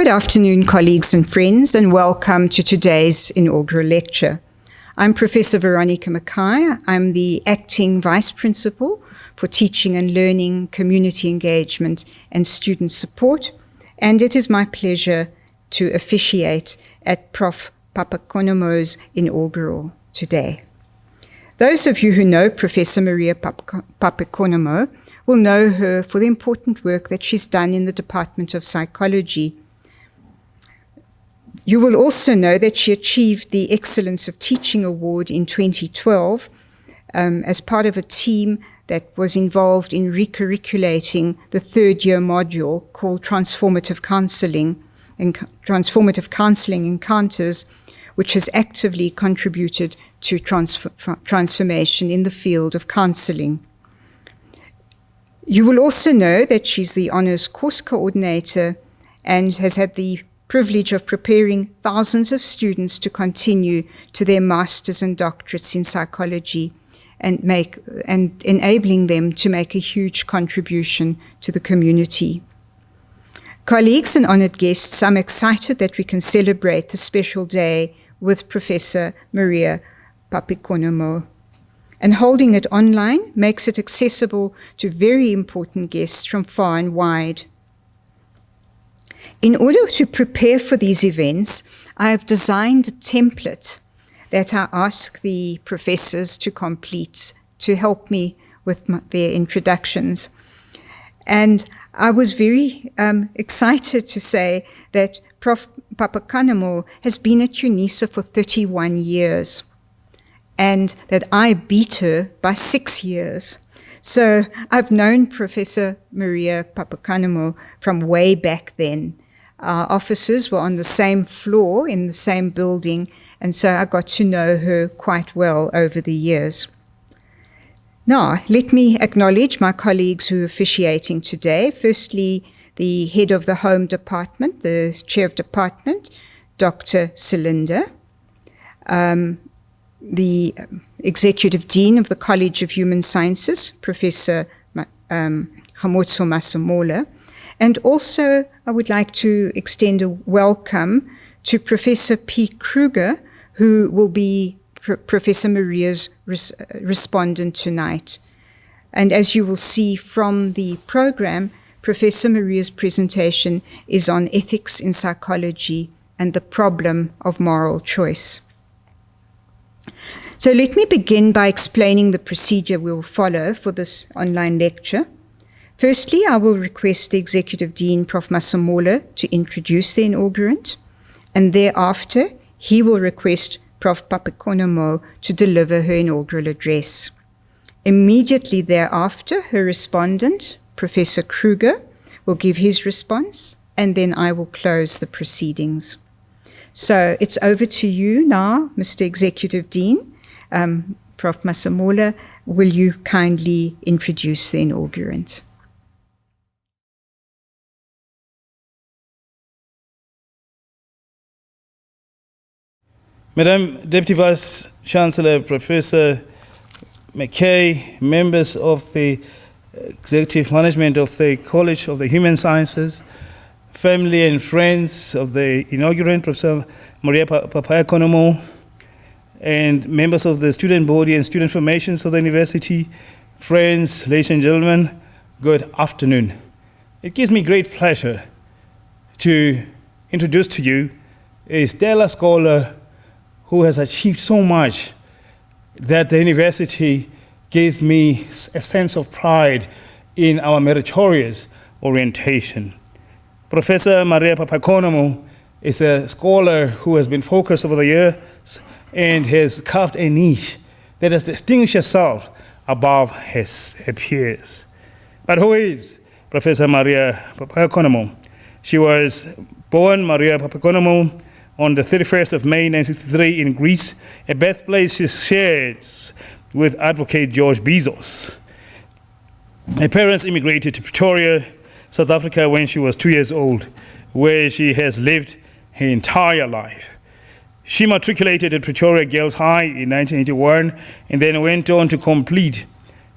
Good afternoon, colleagues and friends, and welcome to today's inaugural lecture. I'm Professor Veronica Mackay. I'm the Acting Vice Principal for Teaching and Learning, Community Engagement and Student Support, and it is my pleasure to officiate at Prof. Papaikonomou's inaugural today. Those of you who know Professor Maria Papaikonomou will know her for the important work that she's done in the Department of Psychology. You will also know that she achieved the Excellence of Teaching Award in 2012 as part of a team that was involved in recurriculating the third-year module called Transformative Counseling Encounters, which has actively contributed to transformation in the field of counseling. You will also know that she's the Honours Course Coordinator and has had the privilege of preparing thousands of students to continue to their masters and doctorates in psychology and enabling them to make a huge contribution to the community. Colleagues and honoured guests, I'm excited that we can celebrate the special day with Professor Maria Papaikonomou. And holding it online makes it accessible to very important guests from far and wide. In order to prepare for these events, I have designed a template that I ask the professors to complete to help me with their introductions. And I was very excited to say that Prof. Papaikonomou has been at UNISA for 31 years and that I beat her by 6 years. So I've known Professor Maria Papaikonomou from way back then. Our offices were on the same floor in the same building, and so I got to know her quite well over the years. Now, let me acknowledge my colleagues who are officiating today. Firstly, the head of the Home Department, the Chair of Department, Dr. Celinda, the Executive Dean of the College of Human Sciences, Professor Hamotso Masemola, and also I would like to extend a welcome to Professor P. Kruger, who will be Professor Maria's respondent tonight. And as you will see from the program, Professor Maria's presentation is on ethics in psychology and the problem of moral choice. So let me begin by explaining the procedure we will follow for this online lecture. Firstly, I will request the Executive Dean, Prof. Masemola, to introduce the inaugurant, and thereafter, he will request Prof. Papaikonomou to deliver her inaugural address. Immediately thereafter, her respondent, Professor Kruger, will give his response, and then I will close the proceedings. So it's over to you now, Mr. Executive Dean. Prof. Masemola, will you kindly introduce the inaugurant? Madam Deputy Vice Chancellor, Professor McKay, members of the Executive Management of the College of the Human Sciences, family and friends of the inaugurant, Professor Maria Papaikonomou, and members of the student body and student formations of the university, friends, ladies and gentlemen, good afternoon. It gives me great pleasure to introduce to you a stellar scholar who has achieved so much that the university gives me a sense of pride in our meritorious orientation. Professor Maria Papaikonomou is a scholar who has been focused over the years and has carved a niche that has distinguished herself above her peers. But who is Professor Maria Papaikonomou? She was born Maria Papaikonomou on the 31st of May 1963 in Greece, a birthplace she shares with advocate George Bezos. Her parents immigrated to Pretoria, South Africa when she was 2 years old, where she has lived her entire life. She matriculated at Pretoria Girls High in 1981 and then went on to complete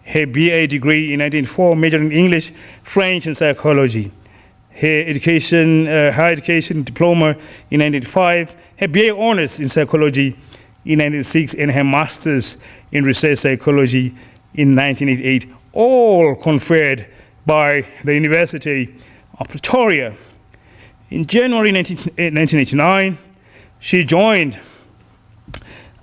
her BA degree in 1994, majoring in English, French, and psychology. her education, higher education diploma in 1985, her BA honors in psychology in 1996, and her master's in research psychology in 1988, all conferred by the University of Pretoria. In January 1989, she joined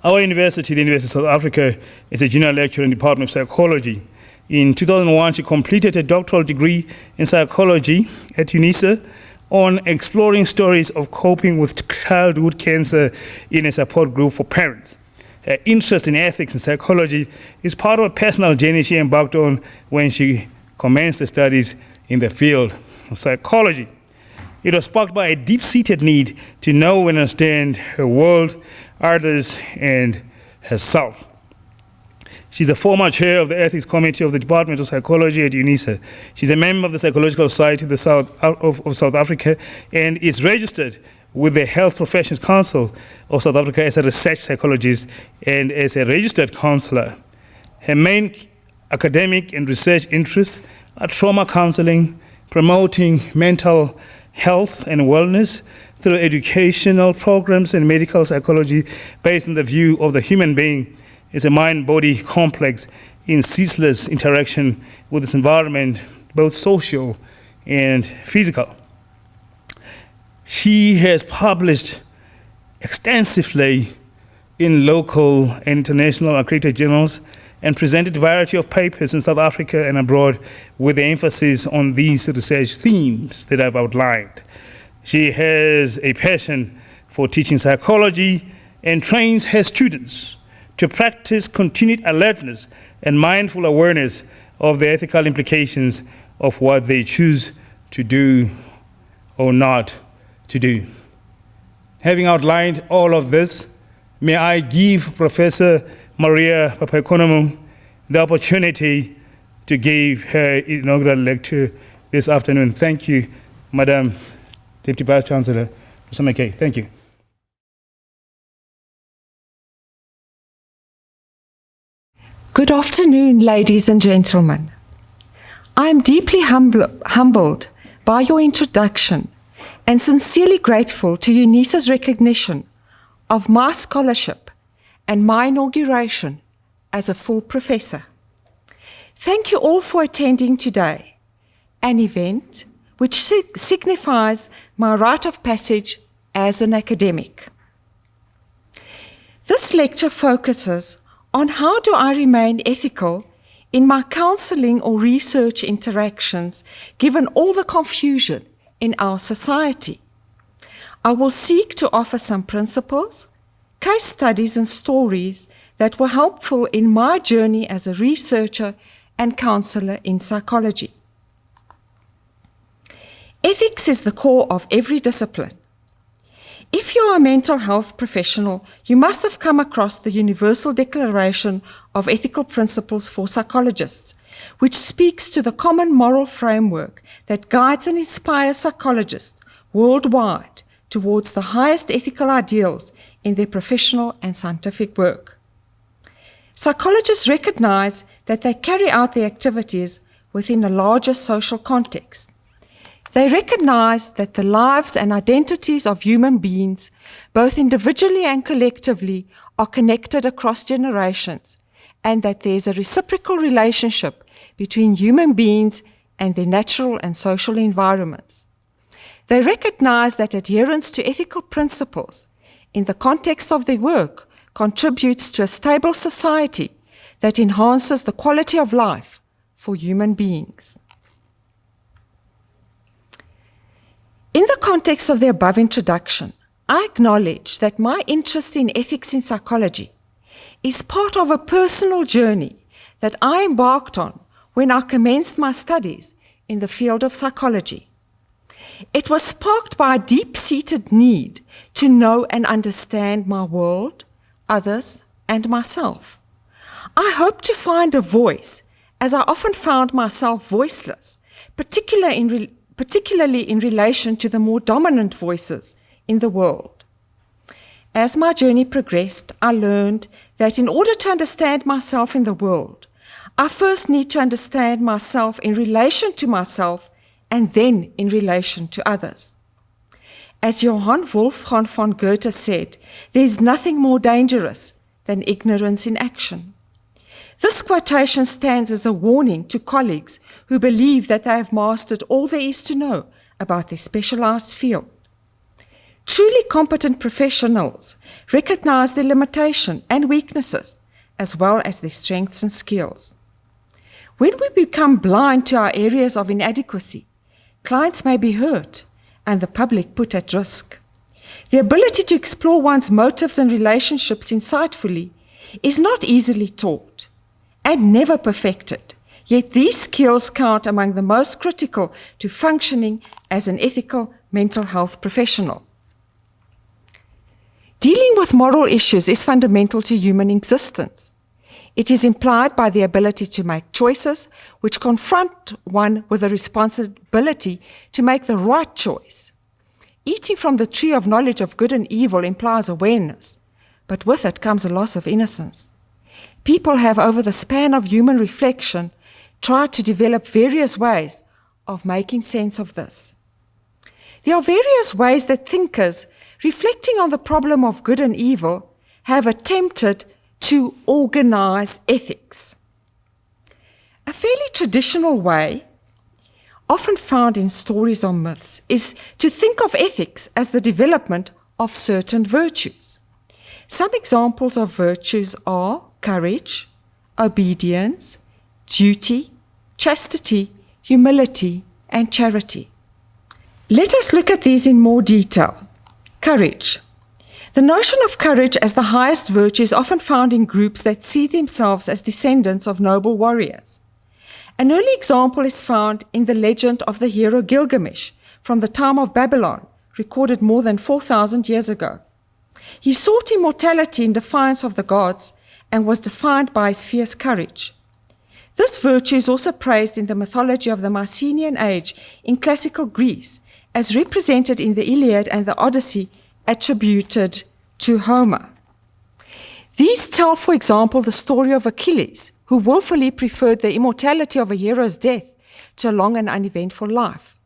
our university, the University of South Africa, as a junior lecturer in the Department of Psychology. In 2001, she completed a doctoral degree in psychology at UNISA on exploring stories of coping with childhood cancer in a support group for parents. Her interest in ethics and psychology is part of a personal journey she embarked on when she commenced her studies in the field of psychology. It was sparked by a deep-seated need to know and understand her world, others, and herself. She's the former chair of the Ethics Committee of the Department of Psychology at UNISA. She's a member of the Psychological Society of South Africa and is registered with the Health Professions Council of South Africa as a research psychologist and as a registered counselor. Her main academic and research interests are trauma counseling, promoting mental health and wellness through educational programs, and medical psychology based on the view of the human being as a mind-body complex in ceaseless interaction with its environment, both social and physical. She has published extensively in local and international accredited journals and presented a variety of papers in South Africa and abroad with the emphasis on these research themes that I've outlined. She has a passion for teaching psychology and trains her students to practice continued alertness and mindful awareness of the ethical implications of what they choose to do or not to do. Having outlined all of this, may I give Professor Maria Papaikonomou the opportunity to give her inaugural lecture this afternoon. Thank you, Madam Deputy Vice Chancellor, Professor McKay. Thank you. Good afternoon, ladies and gentlemen. I am deeply humbled by your introduction and sincerely grateful to UNISA's recognition of my scholarship and my inauguration as a full professor. Thank you all for attending today, an event which signifies my rite of passage as an academic. This lecture focuses on how do I remain ethical in my counseling or research interactions, given all the confusion in our society. I will seek to offer some principles, case studies, and stories that were helpful in my journey as a researcher and counselor in psychology. Ethics is the core of every discipline. If you are a mental health professional, you must have come across the Universal Declaration of Ethical Principles for Psychologists, which speaks to the common moral framework that guides and inspires psychologists worldwide towards the highest ethical ideals in their professional and scientific work. Psychologists recognize that they carry out their activities within a larger social context. They recognize that the lives and identities of human beings, both individually and collectively, are connected across generations, and that there is a reciprocal relationship between human beings and their natural and social environments. They recognize that adherence to ethical principles in the context of their work contributes to a stable society that enhances the quality of life for human beings. In the context of the above introduction, I acknowledge that my interest in ethics in psychology is part of a personal journey that I embarked on when I commenced my studies in the field of psychology. It was sparked by a deep-seated need to know and understand my world, others, and myself. I hope to find a voice, as I often found myself voiceless, particularly in relation to the more dominant voices in the world. As my journey progressed, I learned that in order to understand myself in the world, I first need to understand myself in relation to myself and then in relation to others. As Johann Wolfgang von Goethe said, there is nothing more dangerous than ignorance in action. This quotation stands as a warning to colleagues who believe that they have mastered all there is to know about their specialized field. Truly competent professionals recognize their limitation and weaknesses, as well as their strengths and skills. When we become blind to our areas of inadequacy, clients may be hurt and the public put at risk. The ability to explore one's motives and relationships insightfully is not easily taught and never perfected, yet these skills count among the most critical to functioning as an ethical mental health professional. Dealing with moral issues is fundamental to human existence. It is implied by the ability to make choices which confront one with the responsibility to make the right choice. Eating from the tree of knowledge of good and evil implies awareness, but with it comes a loss of innocence. People have, over the span of human reflection, tried to develop various ways of making sense of this. There are various ways that thinkers, reflecting on the problem of good and evil, have attempted to organize ethics. A fairly traditional way, often found in stories or myths, is to think of ethics as the development of certain virtues. Some examples of virtues are courage, obedience, duty, chastity, humility, and charity. Let us look at these in more detail. Courage. The notion of courage as the highest virtue is often found in groups that see themselves as descendants of noble warriors. An early example is found in the legend of the hero Gilgamesh from the time of Babylon, recorded more than 4,000 years ago. He sought immortality in defiance of the gods and was defined by his fierce courage. This virtue is also praised in the mythology of the Mycenaean age in classical Greece, as represented in the Iliad and the Odyssey attributed to Homer. These tell, for example, the story of Achilles, who willfully preferred the immortality of a hero's death to a long and uneventful life.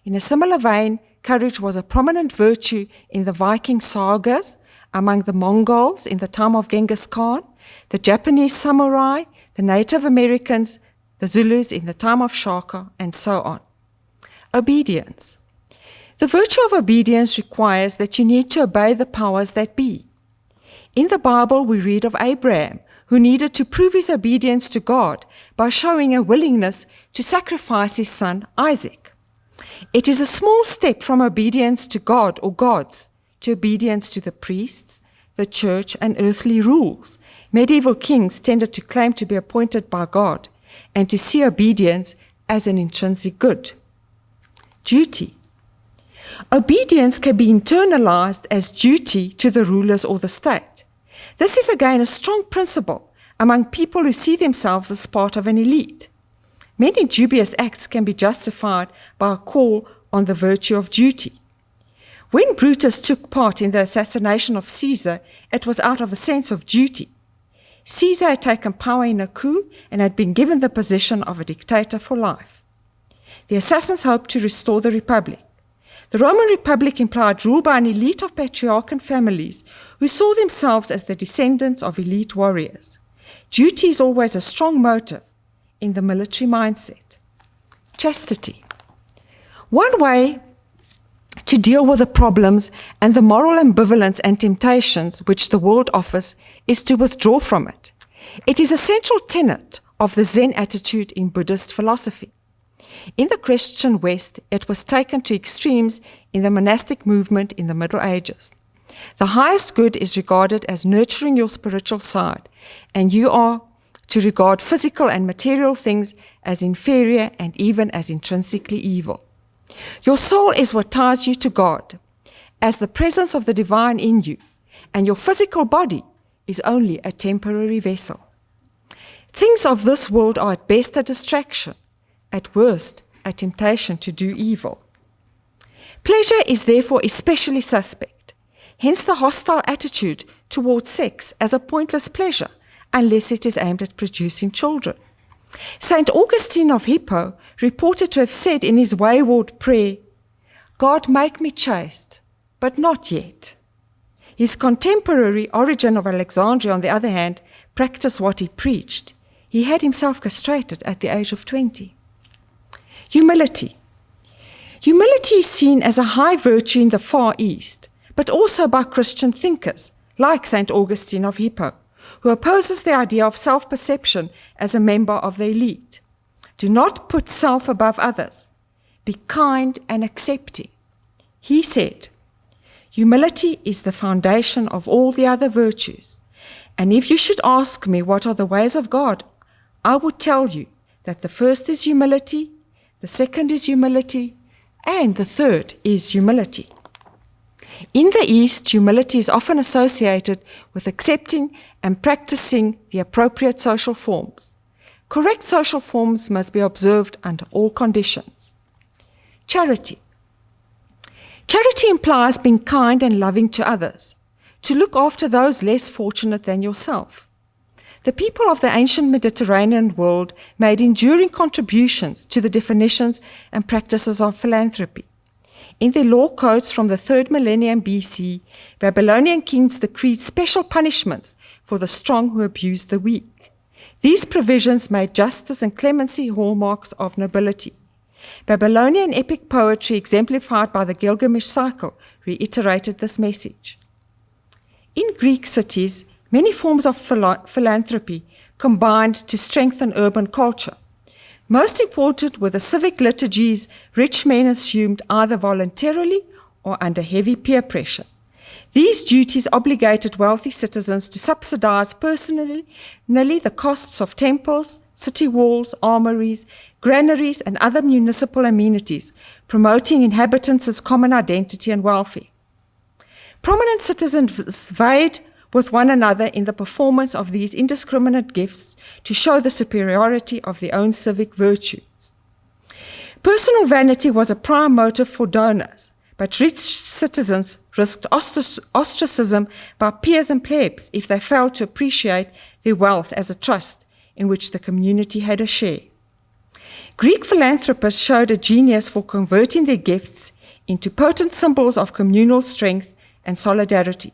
In a similar vein, courage was a prominent virtue in the Viking sagas, among the Mongols in the time of Genghis Khan, the Japanese samurai, the Native Americans, the Zulus in the time of Shaka, and so on. Obedience. The virtue of obedience requires that you need to obey the powers that be. In the Bible, we read of Abraham, who needed to prove his obedience to God by showing a willingness to sacrifice his son Isaac. It is a small step from obedience to God or gods to obedience to the priests, the church, and earthly rules. Medieval kings tended to claim to be appointed by God and to see obedience as an intrinsic good. Duty. Obedience can be internalized as duty to the rulers or the state. This is again a strong principle among people who see themselves as part of an elite. Many dubious acts can be justified by a call on the virtue of duty. When Brutus took part in the assassination of Caesar, it was out of a sense of duty. Caesar had taken power in a coup and had been given the position of a dictator for life. The assassins hoped to restore the Republic. The Roman Republic implied rule by an elite of patriarchal families who saw themselves as the descendants of elite warriors. Duty is always a strong motive in the military mindset. Chastity. One way to deal with the problems and the moral ambivalence and temptations which the world offers is to withdraw from it. It is a central tenet of the Zen attitude in Buddhist philosophy. In the Christian West, it was taken to extremes in the monastic movement in the Middle Ages. The highest good is regarded as nurturing your spiritual side, and you are to regard physical and material things as inferior and even as intrinsically evil. Your soul is what ties you to God, as the presence of the divine in you, and your physical body is only a temporary vessel. Things of this world are at best a distraction, at worst a temptation to do evil. Pleasure is therefore especially suspect, hence the hostile attitude towards sex as a pointless pleasure, unless it is aimed at producing children. St. Augustine of Hippo reported to have said in his wayward prayer, "God, make me chaste, but not yet." His contemporary Origen of Alexandria, on the other hand, practiced what he preached. He had himself castrated at the age of 20. Humility. Humility is seen as a high virtue in the Far East, but also by Christian thinkers, like St. Augustine of Hippo, who opposes the idea of self-perception as a member of the elite. Do not put self above others. Be kind and accepting. He said, "Humility is the foundation of all the other virtues. And if you should ask me what are the ways of God, I would tell you that the first is humility, the second is humility, and the third is humility." In the East, humility is often associated with accepting and practicing the appropriate social forms. Correct social forms must be observed under all conditions. Charity. Charity implies being kind and loving to others, to look after those less fortunate than yourself. The people of the ancient Mediterranean world made enduring contributions to the definitions and practices of philanthropy. In their law codes from the 3rd millennium BC, Babylonian kings decreed special punishments for the strong who abused the weak. These provisions made justice and clemency hallmarks of nobility. Babylonian epic poetry, exemplified by the Gilgamesh cycle, reiterated this message. In Greek cities, many forms of philanthropy combined to strengthen urban culture. Most important were the civic liturgies which men assumed either voluntarily or under heavy peer pressure. These duties obligated wealthy citizens to subsidize personally the costs of temples, city walls, armories, granaries, and other municipal amenities, promoting inhabitants' common identity and welfare. Prominent citizens vied with one another in the performance of these indiscriminate gifts to show the superiority of their own civic virtues. Personal vanity was a prime motive for donors, but rich citizens risked ostracism by peers and plebs if they failed to appreciate their wealth as a trust in which the community had a share. Greek philanthropists showed a genius for converting their gifts into potent symbols of communal strength and solidarity.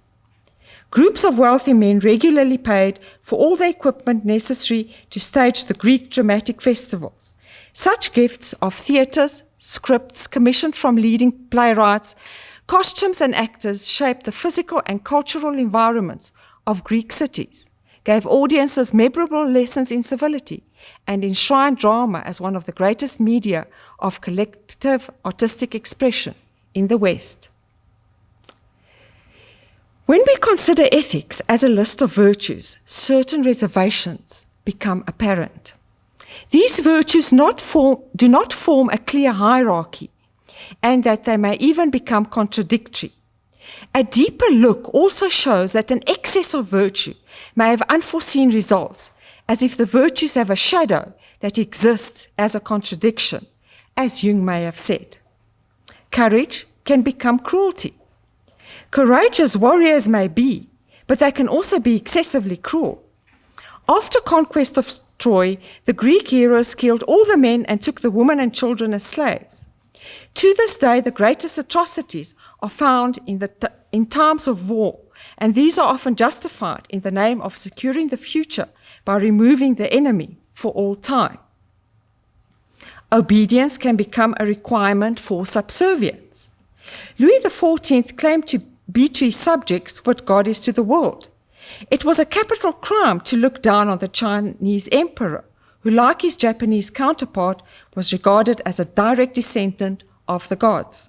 Groups of wealthy men regularly paid for all the equipment necessary to stage the Greek dramatic festivals. Such gifts of theatres, scripts commissioned from leading playwrights, costumes and actors shaped the physical and cultural environments of Greek cities, gave audiences memorable lessons in civility, and enshrined drama as one of the greatest media of collective artistic expression in the West. When we consider ethics as a list of virtues, certain reservations become apparent. These virtues do not form a clear hierarchy, and that they may even become contradictory. A deeper look also shows that an excess of virtue may have unforeseen results, as if the virtues have a shadow that exists as a contradiction, as Jung may have said. Courage can become cruelty. Courageous warriors may be, but they can also be excessively cruel. After conquest of Troy, the Greek heroes killed all the men and took the women and children as slaves. To this day, the greatest atrocities are found in times of war, and these are often justified in the name of securing the future by removing the enemy for all time. Obedience can become a requirement for subservience. Louis XIV claimed to be to his subjects what God is to the world. It was a capital crime to look down on the Chinese emperor, who, like his Japanese counterpart, was regarded as a direct descendant of the gods.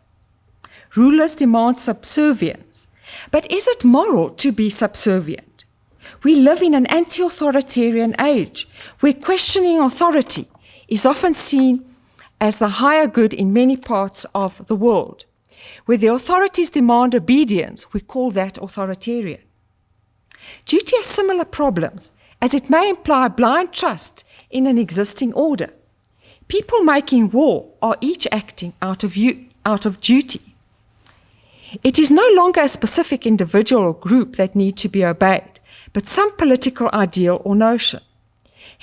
Rulers demand subservience, but is it moral to be subservient? We live in an anti-authoritarian age, where questioning authority is often seen as the higher good in many parts of the world. Where the authorities demand obedience, we call that authoritarian. Duty has similar problems, as it may imply blind trust in an existing order. People making war are each acting out of duty. It is no longer a specific individual or group that need to be obeyed, but some political ideal or notion.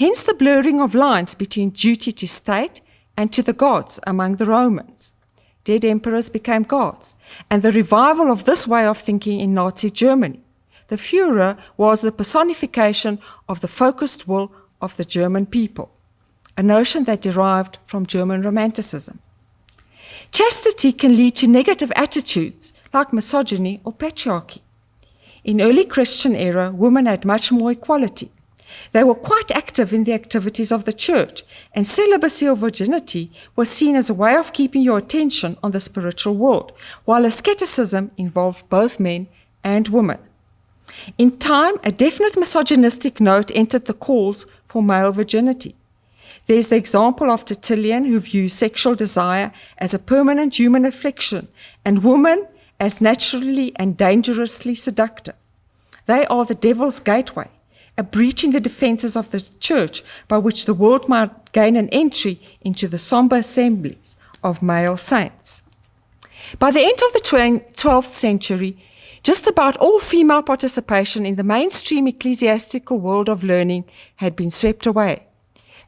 Hence the blurring of lines between duty to state and to the gods among the Romans. Dead emperors became gods, and the revival of this way of thinking in Nazi Germany. The Führer was the personification of the focused will of the German people, a notion that derived from German Romanticism. Chastity can lead to negative attitudes like misogyny or patriarchy. In early Christian era, women had much more equality. They were quite active in the activities of the church, and celibacy or virginity was seen as a way of keeping your attention on the spiritual world, while asceticism involved both men and women. In time, a definite misogynistic note entered the calls for male virginity. There's the example of Tertullian, who views sexual desire as a permanent human affliction and women as naturally and dangerously seductive. They are the devil's gateway, a breach in the defenses of the church by which the world might gain an entry into the somber assemblies of male saints. By the end of the 12th century, just about all female participation in the mainstream ecclesiastical world of learning had been swept away.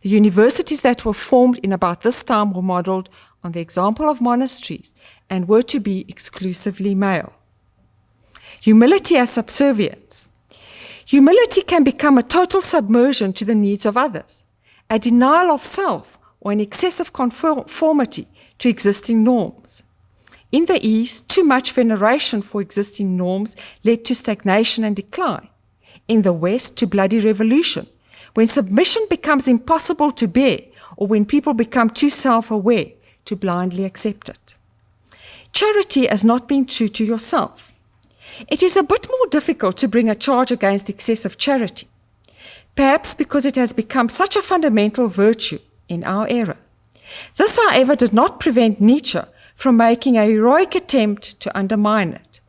The universities that were formed in about this time were modeled on the example of monasteries and were to be exclusively male. Humility as subservience. Humility can become a total submersion to the needs of others, a denial of self, or an excessive conformity to existing norms. In the East, too much veneration for existing norms led to stagnation and decline. In the West, to bloody revolution, when submission becomes impossible to bear, or when people become too self-aware to blindly accept it. Charity as not being true to yourself. It is a bit more difficult to bring a charge against excessive charity, perhaps because it has become such a fundamental virtue in our era. This, however, did not prevent Nietzsche from making a heroic attempt to undermine it.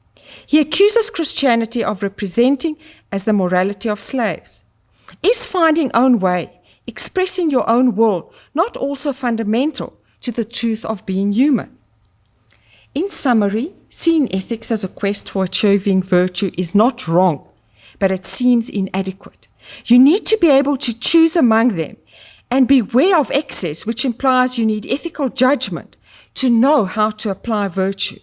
He accuses Christianity of representing as the morality of slaves. Is finding own way, expressing your own will, not also fundamental to the truth of being human? In summary, seeing ethics as a quest for achieving virtue is not wrong, but it seems inadequate. You need to be able to choose among them and beware of excess, which implies you need ethical judgment to know how to apply virtue.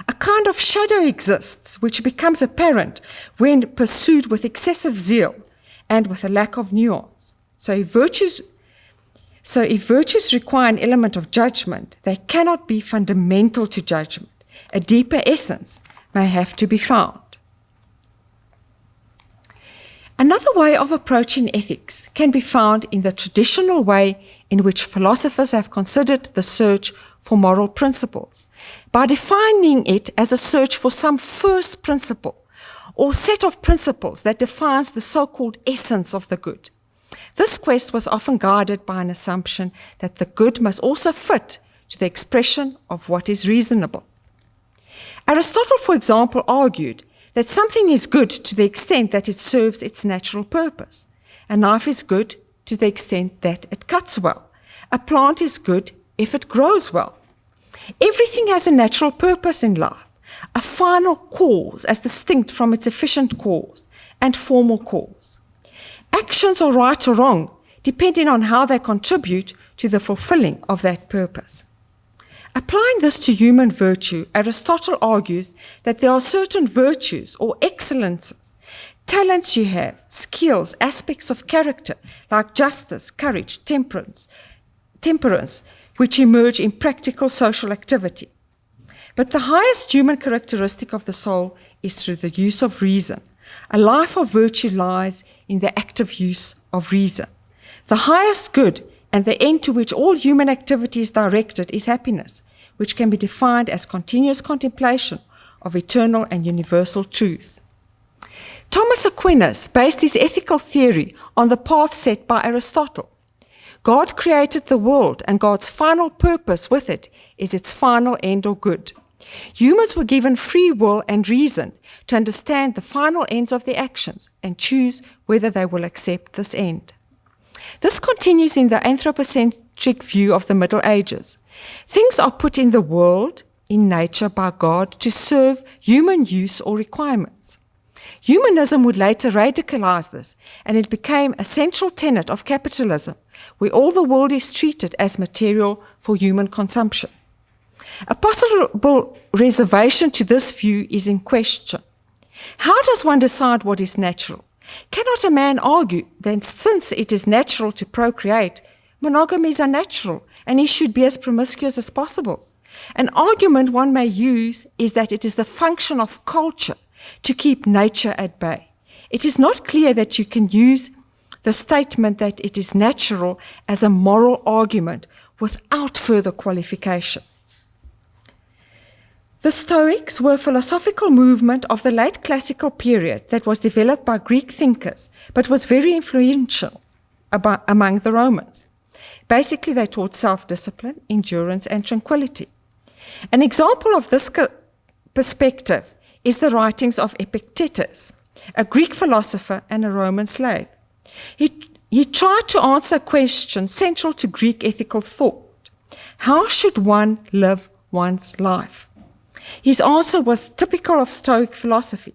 A kind of shadow exists which becomes apparent when pursued with excessive zeal and with a lack of nuance. So if virtues require an element of judgment, they cannot be fundamental to judgment. A deeper essence may have to be found. Another way of approaching ethics can be found in the traditional way in which philosophers have considered the search for moral principles, by defining it as a search for some first principle or set of principles that defines the so-called essence of the good. This quest was often guided by an assumption that the good must also fit to the expression of what is reasonable. Aristotle, for example, argued that something is good to the extent that it serves its natural purpose. A knife is good to the extent that it cuts well. A plant is good if it grows well. Everything has a natural purpose in life, a final cause as distinct from its efficient cause and formal cause. Actions are right or wrong, depending on how they contribute to the fulfilling of that purpose. Applying this to human virtue, Aristotle argues that there are certain virtues or excellences, talents you have, skills, aspects of character, like justice, courage, temperance, which emerge in practical social activity. But the highest human characteristic of the soul is through the use of reason. A life of virtue lies in the active use of reason. The highest good and the end to which all human activity is directed is happiness, which can be defined as continuous contemplation of eternal and universal truth. Thomas Aquinas based his ethical theory on the path set by Aristotle. God created the world, and God's final purpose with it is its final end or good. Humans were given free will and reason to understand the final ends of their actions and choose whether they will accept this end. This continues in the anthropocentric view of the Middle Ages. Things are put in the world, in nature, by God to serve human use or requirements. Humanism would later radicalize this, and it became a central tenet of capitalism, where all the world is treated as material for human consumption. A possible reservation to this view is in question. How does one decide what is natural? Cannot a man argue that since it is natural to procreate, monogamy is unnatural and he should be as promiscuous as possible? An argument one may use is that it is the function of culture to keep nature at bay. It is not clear that you can use the statement that it is natural as a moral argument without further qualification. The Stoics were a philosophical movement of the late classical period that was developed by Greek thinkers, but was very influential among the Romans. Basically, they taught self-discipline, endurance, and tranquility. An example of this perspective is the writings of Epictetus, a Greek philosopher and a Roman slave. He tried to answer a question central to Greek ethical thought. How should one live one's life? His answer was typical of Stoic philosophy.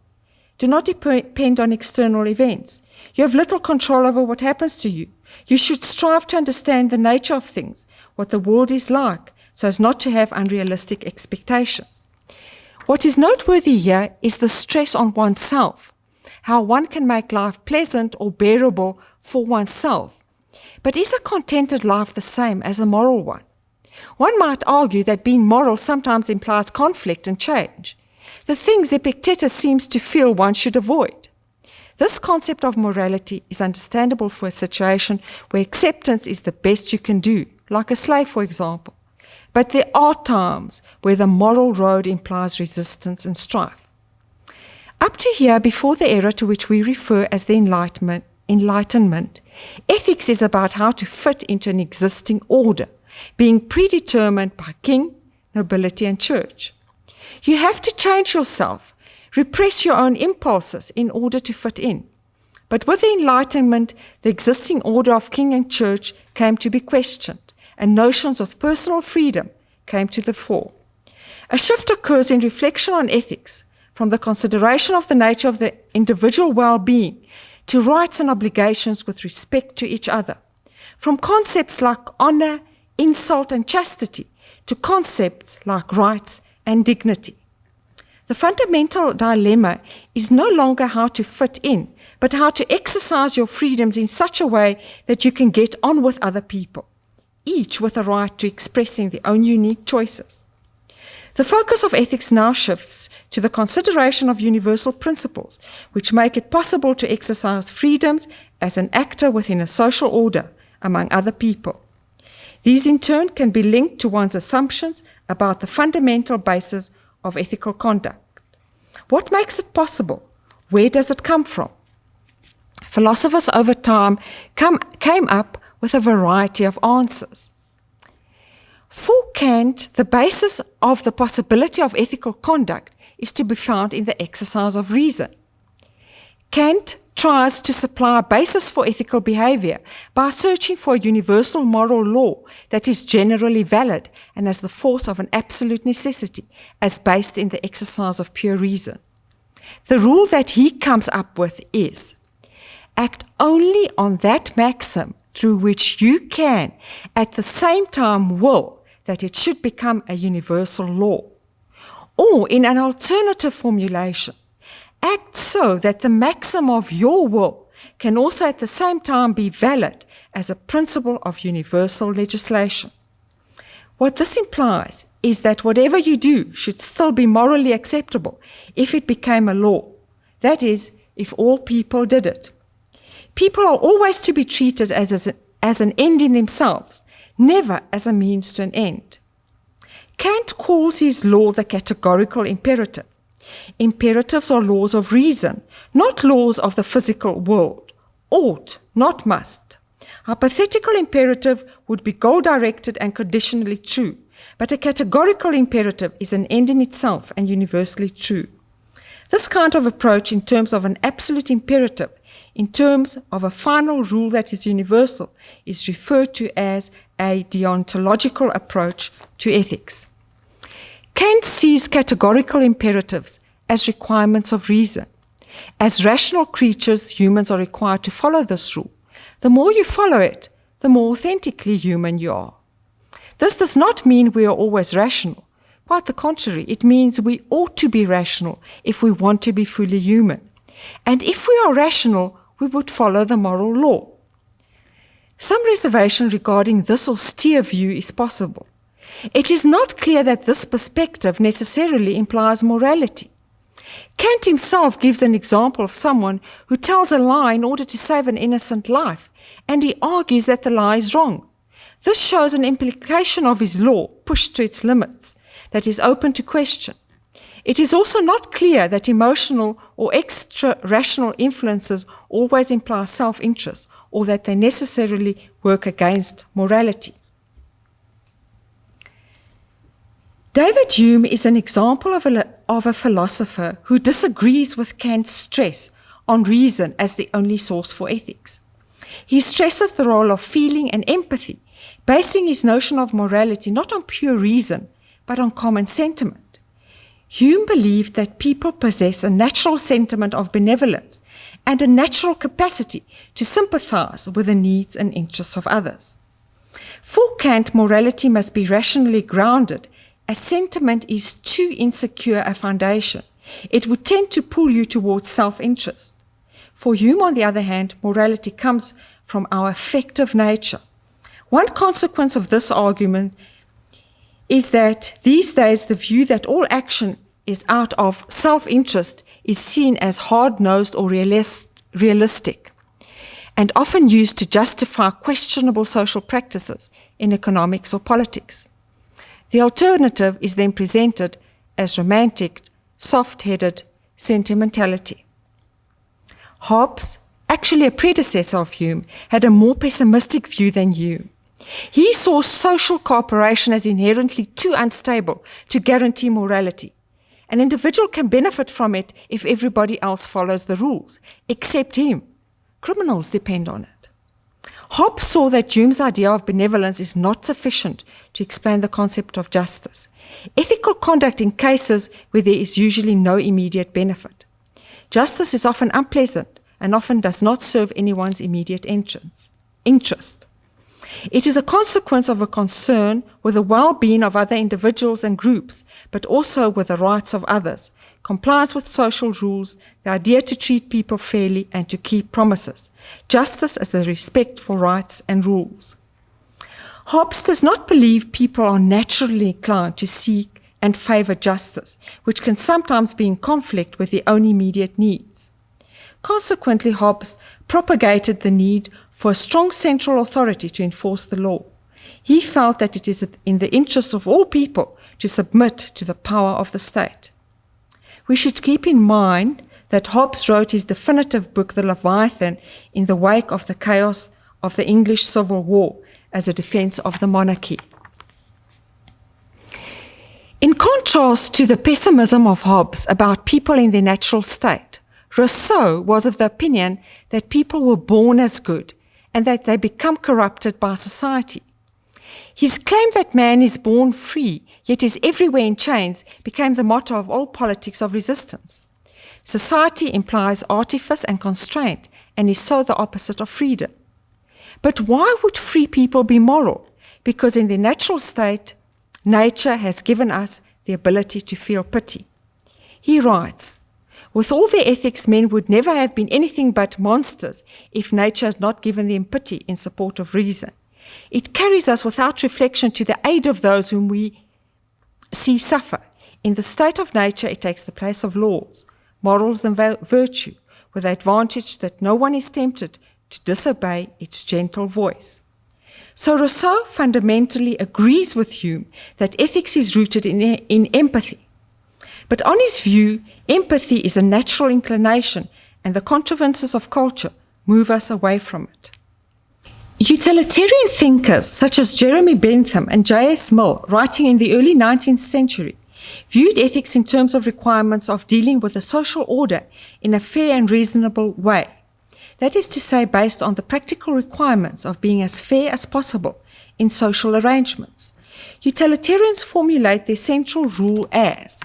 Do not depend on external events. You have little control over what happens to you. You should strive to understand the nature of things, what the world is like, so as not to have unrealistic expectations. What is noteworthy here is the stress on oneself, how one can make life pleasant or bearable for oneself. But is a contented life the same as a moral one? One might argue that being moral sometimes implies conflict and change, the things Epictetus seems to feel one should avoid. This concept of morality is understandable for a situation where acceptance is the best you can do, like a slave, for example. But there are times where the moral road implies resistance and strife. Up to here, before the era to which we refer as the Enlightenment, ethics is about how to fit into an existing order, being predetermined by king, nobility, and church. You have to change yourself, repress your own impulses in order to fit in. But with the Enlightenment, the existing order of king and church came to be questioned, and notions of personal freedom came to the fore. A shift occurs in reflection on ethics, from the consideration of the nature of the individual well-being to rights and obligations with respect to each other, from concepts like honor, insult, and chastity to concepts like rights and dignity. The fundamental dilemma is no longer how to fit in, but how to exercise your freedoms in such a way that you can get on with other people, each with a right to expressing their own unique choices. The focus of ethics now shifts to the consideration of universal principles, which make it possible to exercise freedoms as an actor within a social order among other people. These in turn can be linked to one's assumptions about the fundamental basis of ethical conduct. What makes it possible? Where does it come from? Philosophers over time came up with a variety of answers. For Kant, the basis of the possibility of ethical conduct is to be found in the exercise of reason. Kant tries to supply a basis for ethical behavior by searching for a universal moral law that is generally valid and has the force of an absolute necessity, as based in the exercise of pure reason. The rule that he comes up with is, act only on that maxim through which you can, at the same time, will that it should become a universal law. Or, in an alternative formulation, act so that the maxim of your will can also at the same time be valid as a principle of universal legislation. What this implies is that whatever you do should still be morally acceptable if it became a law. That is, if all people did it. People are always to be treated as an end in themselves, never as a means to an end. Kant calls his law the categorical imperative. Imperatives are laws of reason, not laws of the physical world. Ought, not must. Hypothetical imperative would be goal-directed and conditionally true, but a categorical imperative is an end in itself and universally true. This kind of approach in terms of an absolute imperative, in terms of a final rule that is universal, is referred to as a deontological approach to ethics. Kant sees categorical imperatives as requirements of reason. As rational creatures, humans are required to follow this rule. The more you follow it, the more authentically human you are. This does not mean we are always rational. Quite the contrary, it means we ought to be rational if we want to be fully human. And if we are rational, we would follow the moral law. Some reservation regarding this austere view is possible. It is not clear that this perspective necessarily implies morality. Kant himself gives an example of someone who tells a lie in order to save an innocent life, and he argues that the lie is wrong. This shows an implication of his law pushed to its limits that is open to question. It is also not clear that emotional or extra-rational influences always imply self-interest, or that they necessarily work against morality. David Hume is an example of a philosopher who disagrees with Kant's stress on reason as the only source for ethics. He stresses the role of feeling and empathy, basing his notion of morality not on pure reason, but on common sentiment. Hume believed that people possess a natural sentiment of benevolence and a natural capacity to sympathize with the needs and interests of others. For Kant, morality must be rationally grounded, as sentiment is too insecure a foundation. It would tend to pull you towards self-interest. For Hume, on the other hand, morality comes from our affective nature. One consequence of this argument is that these days the view that all action is out of self-interest is seen as hard-nosed or realistic, and often used to justify questionable social practices in economics or politics. The alternative is then presented as romantic, soft-headed sentimentality. Hobbes, actually a predecessor of Hume, had a more pessimistic view than Hume. He saw social cooperation as inherently too unstable to guarantee morality. An individual can benefit from it if everybody else follows the rules, except him. Criminals depend on it. Hobbes saw that Hume's idea of benevolence is not sufficient to explain the concept of justice. Ethical conduct in cases where there is usually no immediate benefit. Justice is often unpleasant and often does not serve anyone's immediate interest. It is a consequence of a concern with the well-being of other individuals and groups, but also with the rights of others, complies with social rules, the idea to treat people fairly and to keep promises. Justice as the respect for rights and rules. Hobbes does not believe people are naturally inclined to seek and favor justice, which can sometimes be in conflict with their own immediate needs. Consequently, Hobbes propagated the need for a strong central authority to enforce the law. He felt that it is in the interest of all people to submit to the power of the state. We should keep in mind that Hobbes wrote his definitive book, The Leviathan, in the wake of the chaos of the English Civil War as a defense of the monarchy. In contrast to the pessimism of Hobbes about people in their natural state, Rousseau was of the opinion that people were born as good and that they become corrupted by society. His claim that man is born free, yet is everywhere in chains, became the motto of all politics of resistance. Society implies artifice and constraint, and is so the opposite of freedom. But why would free people be moral? Because in their natural state, nature has given us the ability to feel pity. He writes, "With all their ethics, men would never have been anything but monsters if nature had not given them pity in support of reason. It carries us without reflection to the aid of those whom we see suffer. In the state of nature, it takes the place of laws, morals and virtue, with the advantage that no one is tempted to disobey its gentle voice." So Rousseau fundamentally agrees with Hume that ethics is rooted in empathy. But on his view, empathy is a natural inclination, and the contrivances of culture move us away from it. Utilitarian thinkers such as Jeremy Bentham and J.S. Mill, writing in the early 19th century, viewed ethics in terms of requirements of dealing with the social order in a fair and reasonable way. That is to say, based on the practical requirements of being as fair as possible in social arrangements. Utilitarians formulate their central rule as: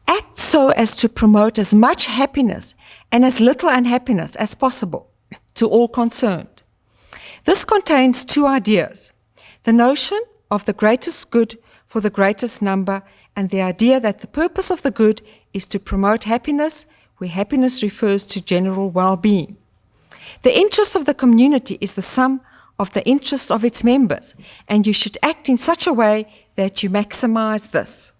act so as to promote as much happiness and as little unhappiness as possible to all concerned. This contains two ideas: the notion of the greatest good for the greatest number, and the idea that the purpose of the good is to promote happiness, where happiness refers to general well-being. The interest of the community is the sum of the interests of its members, and you should act in such a way that you maximize this.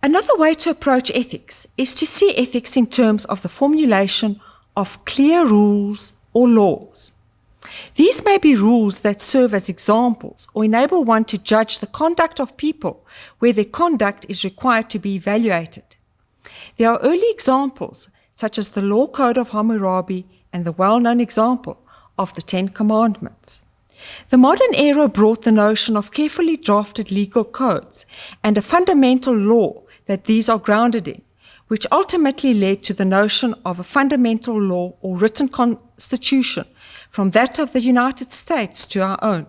Another way to approach ethics is to see ethics in terms of the formulation of clear rules or laws. These may be rules that serve as examples or enable one to judge the conduct of people where their conduct is required to be evaluated. There are early examples, such as the Law Code of Hammurabi and the well-known example of the Ten Commandments. The modern era brought the notion of carefully drafted legal codes and a fundamental law that these are grounded in, which ultimately led to the notion of a fundamental law or written constitution, from that of the United States to our own.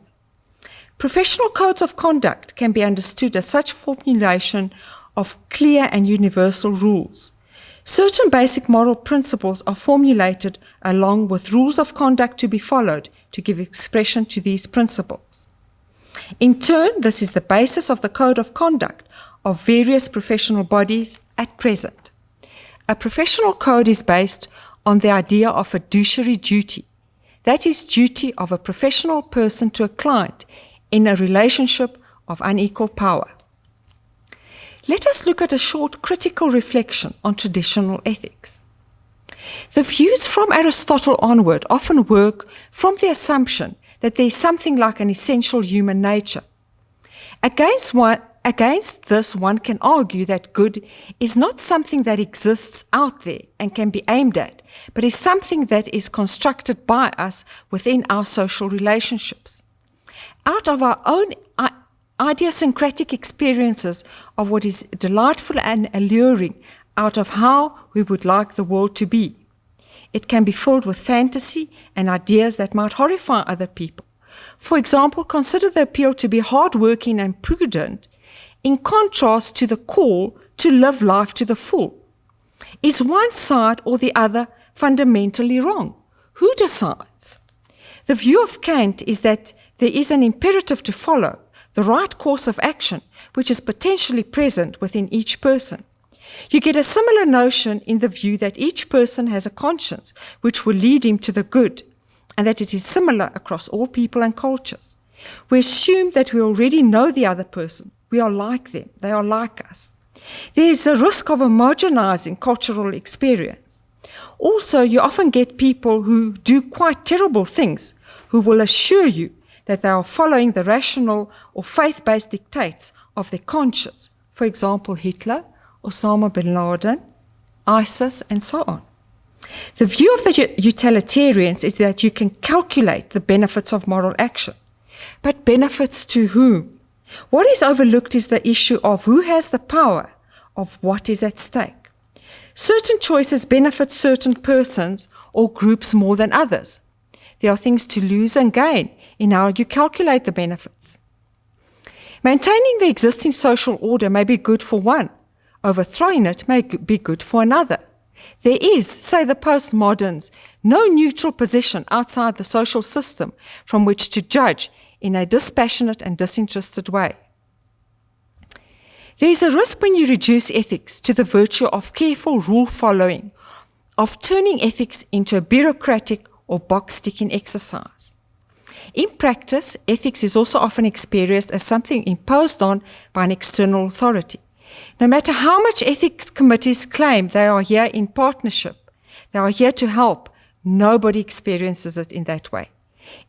Professional codes of conduct can be understood as such formulation of clear and universal rules. Certain basic moral principles are formulated along with rules of conduct to be followed to give expression to these principles. In turn, this is the basis of the code of conduct of various professional bodies at present. A professional code is based on the idea of fiduciary duty. That is, duty of a professional person to a client in a relationship of unequal power. Let us look at a short critical reflection on traditional ethics. The views from Aristotle onward often work from the assumption that there is something like an essential human nature. Against this, one can argue that good is not something that exists out there and can be aimed at, but is something that is constructed by us within our social relationships. Out of our own idiosyncratic experiences of what is delightful and alluring, out of how we would like the world to be. It can be filled with fantasy and ideas that might horrify other people. For example, consider the appeal to be hardworking and prudent in contrast to the call to live life to the full. Is one side or the other fundamentally wrong? Who decides? The view of Kant is that there is an imperative to follow, the right course of action, which is potentially present within each person. You get a similar notion in the view that each person has a conscience which will lead him to the good, and that it is similar across all people and cultures. We assume that we already know the other person. We are like them. They are like us. There is a risk of homogenizing cultural experience. Also, you often get people who do quite terrible things who will assure you that they are following the rational or faith-based dictates of their conscience. For example, Hitler, Osama bin Laden, ISIS, and so on. The view of the utilitarians is that you can calculate the benefits of moral action. But benefits to whom? What is overlooked is the issue of who has the power, of what is at stake. Certain choices benefit certain persons or groups more than others. There are things to lose and gain in how you calculate the benefits. Maintaining the existing social order may be good for one. Overthrowing it may be good for another. There is, say the postmoderns, no neutral position outside the social system from which to judge in a dispassionate and disinterested way. There is a risk when you reduce ethics to the virtue of careful rule-following, of turning ethics into a bureaucratic or box-ticking exercise. In practice, ethics is also often experienced as something imposed on by an external authority. No matter how much ethics committees claim they are here in partnership, they are here to help, nobody experiences it in that way.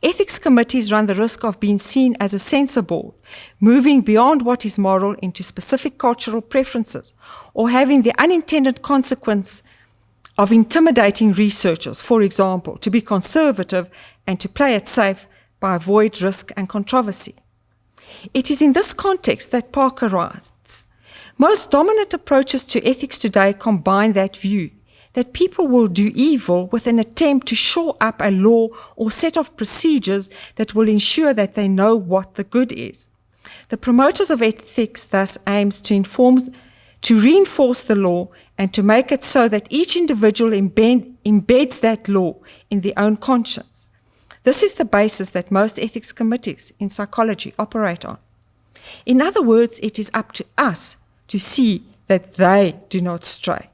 Ethics committees run the risk of being seen as a censor board, moving beyond what is moral into specific cultural preferences, or having the unintended consequence of intimidating researchers, for example, to be conservative and to play it safe by avoid risk and controversy. It is in this context that Parker writes, most dominant approaches to ethics today combine that view, that people will do evil with an attempt to shore up a law or set of procedures that will ensure that they know what the good is. The promoters of ethics thus aims to to reinforce the law and to make it so that each individual embeds that law in their own conscience. This is the basis that most ethics committees in psychology operate on. In other words, it is up to us to see that they do not stray.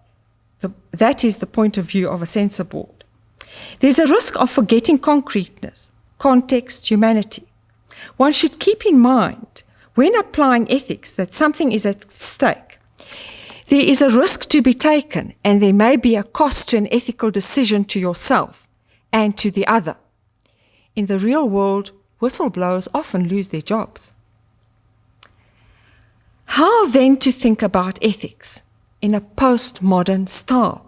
That is the point of view of a censor board. There's a risk of forgetting concreteness, context, humanity. One should keep in mind, when applying ethics, that something is at stake. There is a risk to be taken, and there may be a cost to an ethical decision to yourself and to the other. In the real world, whistleblowers often lose their jobs. How then to think about ethics in a postmodern style?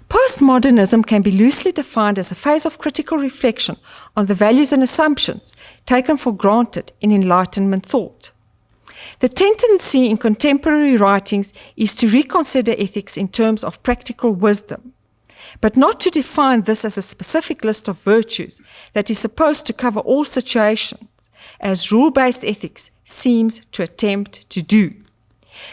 Postmodernism can be loosely defined as a phase of critical reflection on the values and assumptions taken for granted in Enlightenment thought. The tendency in contemporary writings is to reconsider ethics in terms of practical wisdom, but not to define this as a specific list of virtues that is supposed to cover all situations, as rule-based ethics seems to attempt to do.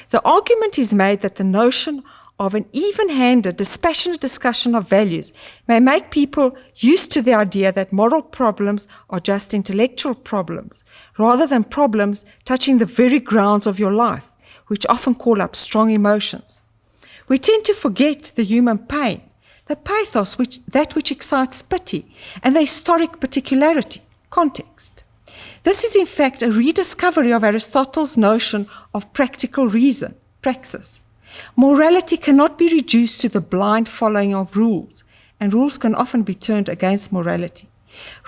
The argument is made that the notion of an even-handed, dispassionate discussion of values may make people used to the idea that moral problems are just intellectual problems, rather than problems touching the very grounds of your life, which often call up strong emotions. We tend to forget the human pain, the pathos, that which excites pity, and the historic particularity, context. This is in fact a rediscovery of Aristotle's notion of practical reason, praxis. Morality cannot be reduced to the blind following of rules, and rules can often be turned against morality.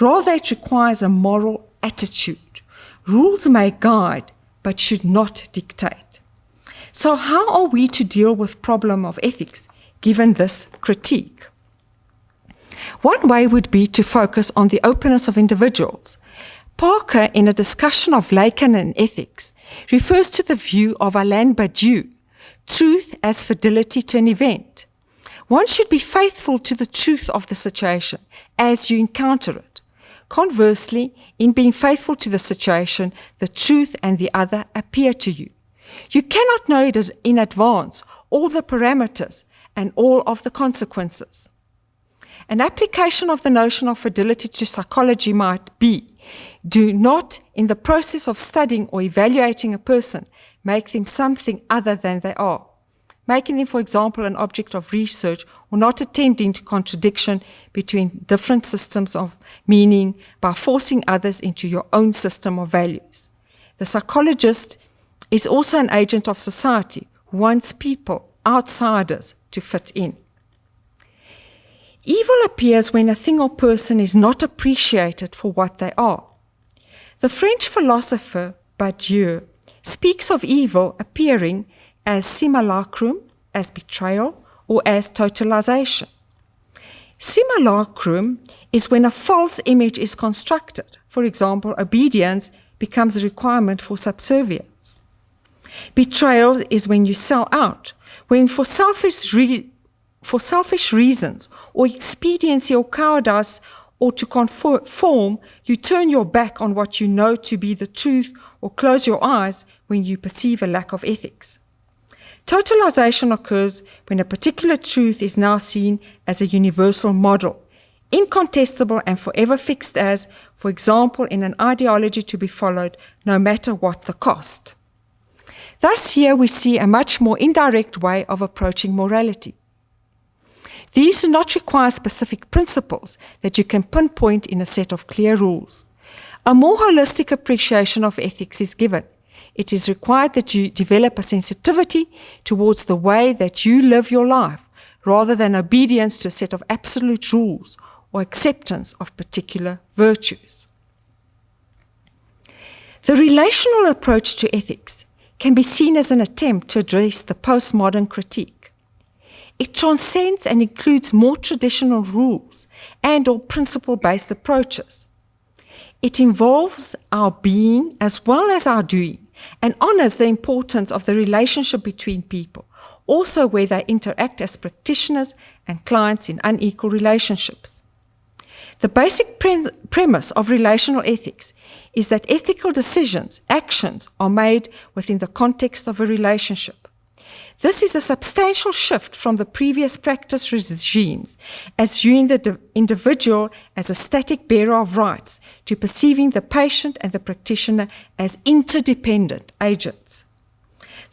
Rather, it requires a moral attitude. Rules may guide, but should not dictate. So how are we to deal with the problem of ethics, given this critique? One way would be to focus on the openness of individuals. Parker, in a discussion of Lacan and ethics, refers to the view of Alain Badiou, truth as fidelity to an event. One should be faithful to the truth of the situation as you encounter it. Conversely, in being faithful to the situation, the truth and the other appear to you. You cannot know it in advance, all the parameters and all of the consequences. An application of the notion of fidelity to psychology might be, do not, in the process of studying or evaluating a person, make them something other than they are, making them, for example, an object of research, or not attending to contradiction between different systems of meaning by forcing others into your own system of values. The psychologist is also an agent of society who wants people, outsiders, to fit in. Evil appears when a thing or person is not appreciated for what they are. The French philosopher Badiou speaks of evil appearing as simulacrum, as betrayal, or as totalization. Simulacrum is when a false image is constructed. For example, obedience becomes a requirement for subservience. Betrayal is when you sell out, when for selfish reasons or expediency or cowardice or to conform, you turn your back on what you know to be the truth or close your eyes when you perceive a lack of ethics. Totalization occurs when a particular truth is now seen as a universal model, incontestable and forever fixed as, for example, in an ideology to be followed no matter what the cost. Thus here we see a much more indirect way of approaching morality. These do not require specific principles that you can pinpoint in a set of clear rules. A more holistic appreciation of ethics is given. It is required that you develop a sensitivity towards the way that you live your life, rather than obedience to a set of absolute rules or acceptance of particular virtues. The relational approach to ethics can be seen as an attempt to address the postmodern critique. It transcends and includes more traditional rules and/or principle-based approaches. It involves our being as well as our doing and honors the importance of the relationship between people, also where they interact as practitioners and clients in unequal relationships. The basic premise of relational ethics is that ethical decisions, actions, are made within the context of a relationship. This is a substantial shift from the previous practice regimes, as viewing the individual as a static bearer of rights, to perceiving the patient and the practitioner as interdependent agents.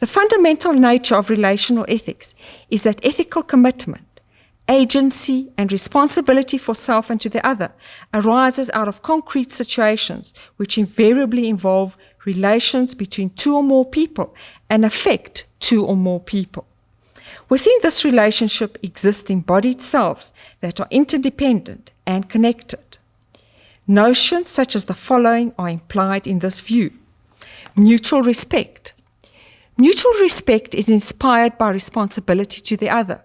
The fundamental nature of relational ethics is that ethical commitment, agency, and responsibility for self and to the other arises out of concrete situations which invariably involve relations between two or more people and affect two or more people. Within this relationship exist embodied selves that are interdependent and connected. Notions such as the following are implied in this view. Mutual respect. Mutual respect is inspired by responsibility to the other.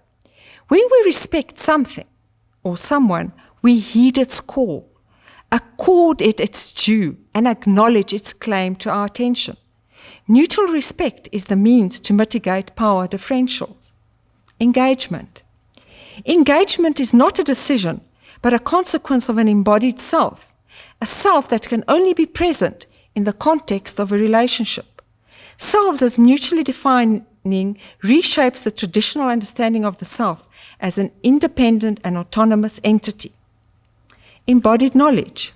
When we respect something or someone, we heed its call, accord it its due, and acknowledge its claim to our attention. Mutual respect is the means to mitigate power differentials. Engagement. Engagement is not a decision, but a consequence of an embodied self, a self that can only be present in the context of a relationship. Selves as mutually defining reshapes the traditional understanding of the self as an independent and autonomous entity. Embodied knowledge.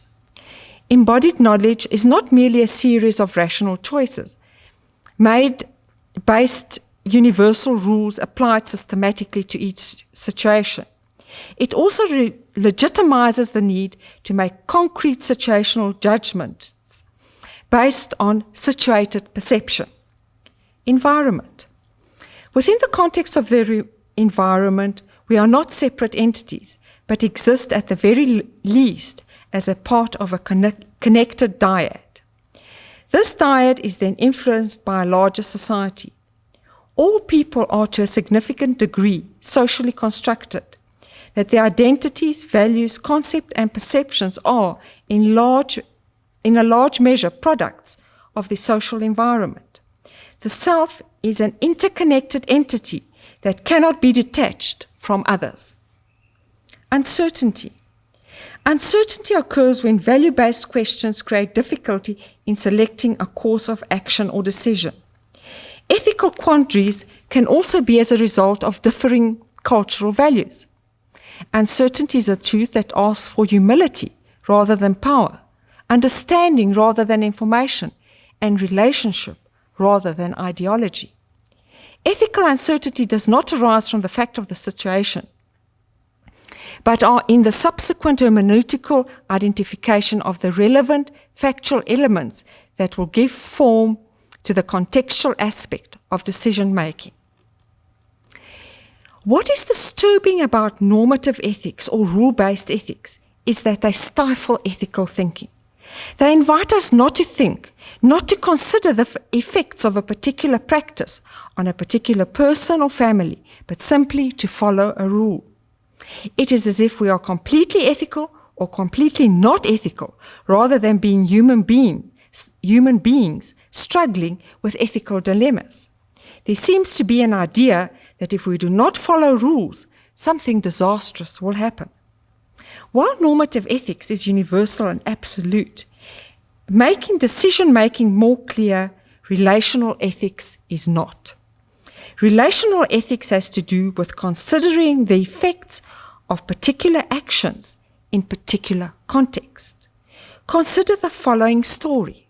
Embodied knowledge is not merely a series of rational choices made based universal rules applied systematically to each situation. It also legitimizes the need to make concrete situational judgments based on situated perception. Environment. Within the context of the environment, we are not separate entities, but exist at the very least as a part of a connected dyad. This dyad is then influenced by a larger society. All people are to a significant degree socially constructed, that their identities, values, concepts, and perceptions are, in a large measure, products of the social environment. The self is an interconnected entity that cannot be detached from others. Uncertainty. Uncertainty occurs when value-based questions create difficulty in selecting a course of action or decision. Ethical quandaries can also be as a result of differing cultural values. Uncertainty is a truth that asks for humility rather than power, understanding rather than information, and relationship rather than ideology. Ethical uncertainty does not arise from the fact of the situation, but are in the subsequent hermeneutical identification of the relevant factual elements that will give form to the contextual aspect of decision-making. What is disturbing about normative ethics or rule-based ethics is that they stifle ethical thinking. They invite us not to think, not to consider the effects of a particular practice on a particular person or family, but simply to follow a rule. It is as if we are completely ethical or completely not ethical, rather than being human beings struggling with ethical dilemmas. There seems to be an idea that if we do not follow rules, something disastrous will happen. While normative ethics is universal and absolute, making decision-making more clear, relational ethics is not. Relational ethics has to do with considering the effects of particular actions in particular context. Consider the following story.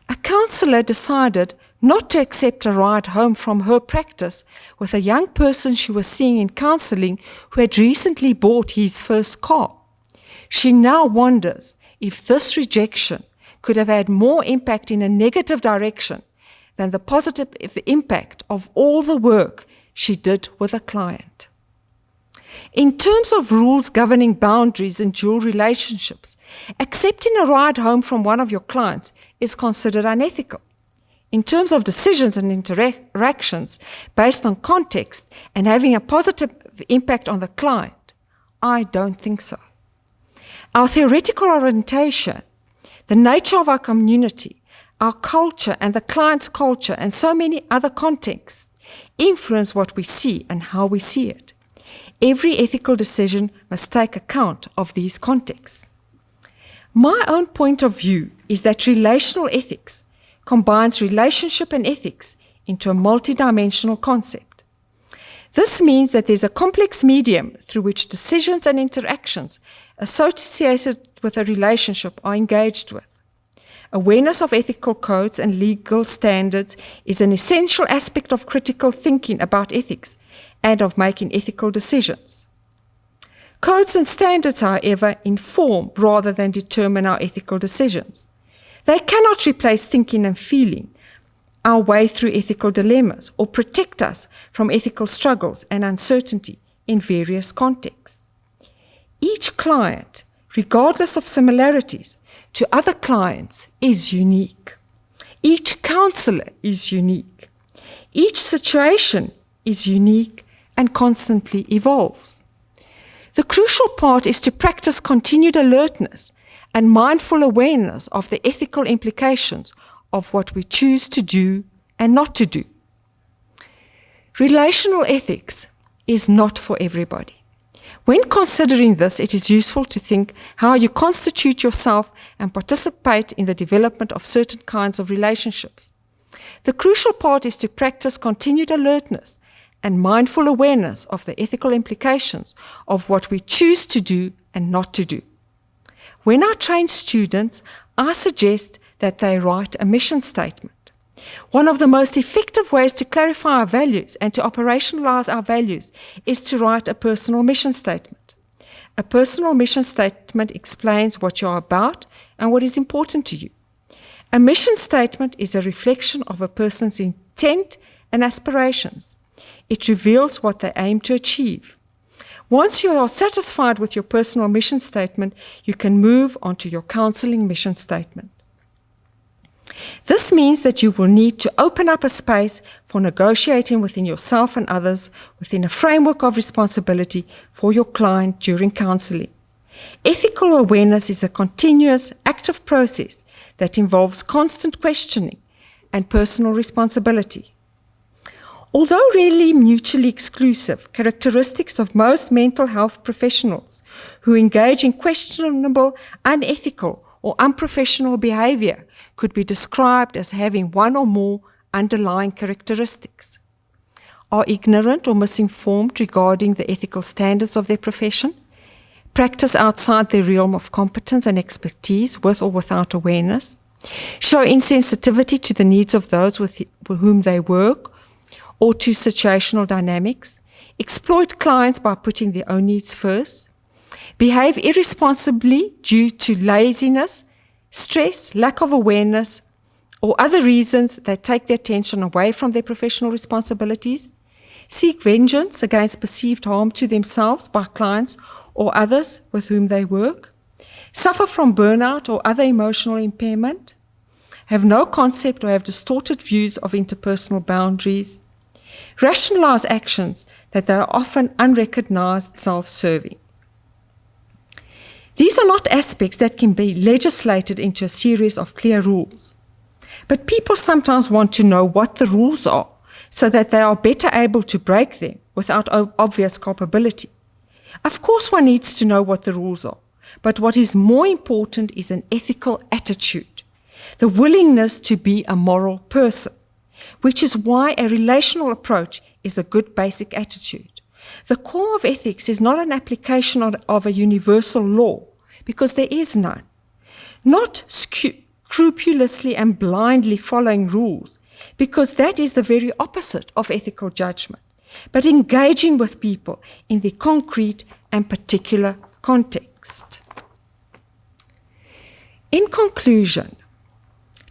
A counsellor decided not to accept a ride home from her practice with a young person she was seeing in counselling who had recently bought his first car. She now wonders if this rejection could have had more impact in a negative direction than the positive impact of all the work she did with a client. In terms of rules governing boundaries in dual relationships, accepting a ride home from one of your clients is considered unethical. In terms of decisions and interactions based on context and having a positive impact on the client, I don't think so. Our theoretical orientation, the nature of our community, our culture and the client's culture and so many other contexts influence what we see and how we see it. Every ethical decision must take account of these contexts. My own point of view is that relational ethics combines relationship and ethics into a multidimensional concept. This means that there's a complex medium through which decisions and interactions associated with a relationship are engaged with. Awareness of ethical codes and legal standards is an essential aspect of critical thinking about ethics and of making ethical decisions. Codes and standards, however, inform rather than determine our ethical decisions. They cannot replace thinking and feeling our way through ethical dilemmas or protect us from ethical struggles and uncertainty in various contexts. Each client, regardless of similarities to other clients, is unique. Each counselor is unique. Each situation is unique and constantly evolves. The crucial part is to practice continued alertness and mindful awareness of the ethical implications of what we choose to do and not to do. Relational ethics is not for everybody. When considering this, it is useful to think how you constitute yourself and participate in the development of certain kinds of relationships. The crucial part is to practice continued alertness and mindful awareness of the ethical implications of what we choose to do and not to do. When I train students, I suggest that they write a mission statement. One of the most effective ways to clarify our values and to operationalize our values is to write a personal mission statement. A personal mission statement explains what you are about and what is important to you. A mission statement is a reflection of a person's intent and aspirations. It reveals what they aim to achieve. Once you are satisfied with your personal mission statement, you can move on to your counseling mission statement. This means that you will need to open up a space for negotiating within yourself and others within a framework of responsibility for your client during counseling. Ethical awareness is a continuous, active process that involves constant questioning and personal responsibility. Although rarely mutually exclusive, characteristics of most mental health professionals who engage in questionable, unethical, or unprofessional behavior could be described as having one or more underlying characteristics. Are ignorant or misinformed regarding the ethical standards of their profession, practice outside their realm of competence and expertise with or without awareness, show insensitivity to the needs of those with whom they work or to situational dynamics, exploit clients by putting their own needs first, behave irresponsibly due to laziness, stress, lack of awareness, or other reasons that take their attention away from their professional responsibilities, seek vengeance against perceived harm to themselves by clients or others with whom they work, suffer from burnout or other emotional impairment, have no concept or have distorted views of interpersonal boundaries, rationalize actions that they are often unrecognized self-serving. These are not aspects that can be legislated into a series of clear rules. But people sometimes want to know what the rules are so that they are better able to break them without obvious culpability. Of course, one needs to know what the rules are, but what is more important is an ethical attitude, the willingness to be a moral person, which is why a relational approach is a good basic attitude. The core of ethics is not an application of a universal law, because there is none. Not scrupulously and blindly following rules, because that is the very opposite of ethical judgment, but engaging with people in the concrete and particular context. In conclusion,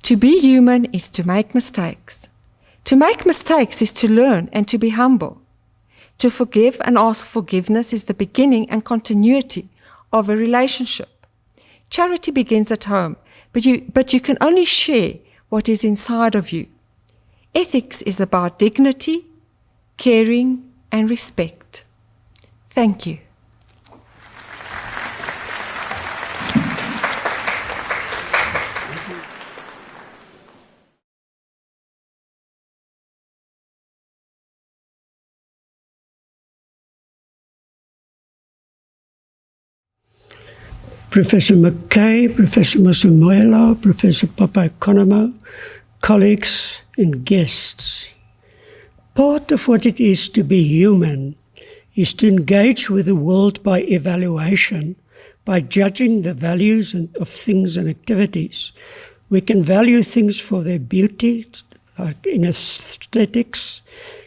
to be human is to make mistakes. To make mistakes is to learn and to be humble. To forgive and ask forgiveness is the beginning and continuity of a relationship. Charity begins at home, but you can only share what is inside of you. Ethics is about dignity, caring, and respect. Thank you. Professor McKay, Professor Musumoela, Professor Papaikonomou, colleagues and guests. Part of what it is to be human is to engage with the world by evaluation, by judging the values of things and activities. We can value things for their beauty, like in aesthetics,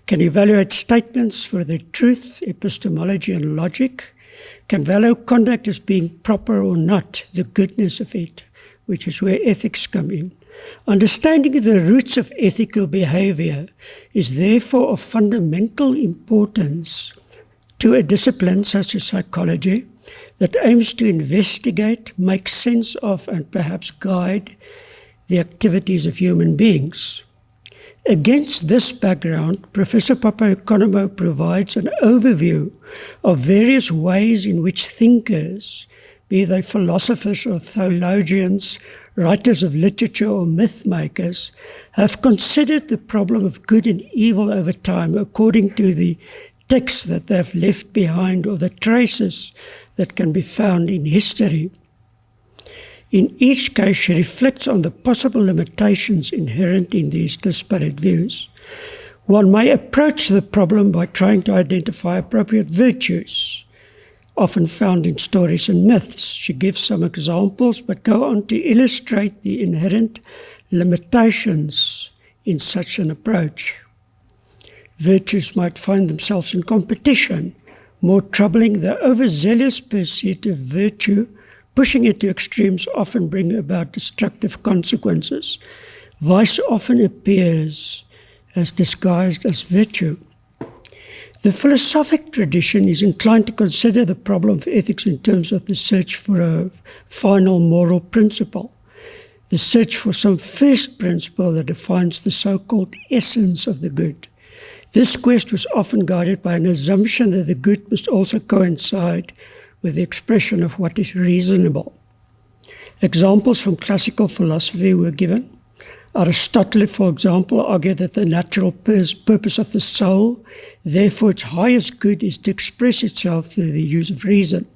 can evaluate statements for their truth, epistemology and logic, can value conduct as being proper or not, the goodness of it, which is where ethics come in. Understanding the roots of ethical behavior is therefore of fundamental importance to a discipline such as psychology that aims to investigate, make sense of, and perhaps guide the activities of human beings. Against this background, Professor Papaikonomou provides an overview of various ways in which thinkers, be they philosophers or theologians, writers of literature or myth makers, have considered the problem of good and evil over time according to the texts that they have left behind or the traces that can be found in history. In each case, she reflects on the possible limitations inherent in these disparate views. One may approach the problem by trying to identify appropriate virtues, often found in stories and myths. She gives some examples, but go on to illustrate the inherent limitations in such an approach. Virtues might find themselves in competition. More troubling, the overzealous pursuit of virtue, pushing it to extremes, often bring about destructive consequences. Vice often appears as disguised as virtue. The philosophic tradition is inclined to consider the problem of ethics in terms of the search for a final moral principle, the search for some first principle that defines the so-called essence of the good. This quest was often guided by an assumption that the good must also coincide with the expression of what is reasonable. Examples from classical philosophy were given. Aristotle, for example, argued that the natural purpose of the soul, therefore its highest good, is to express itself through the use of reason.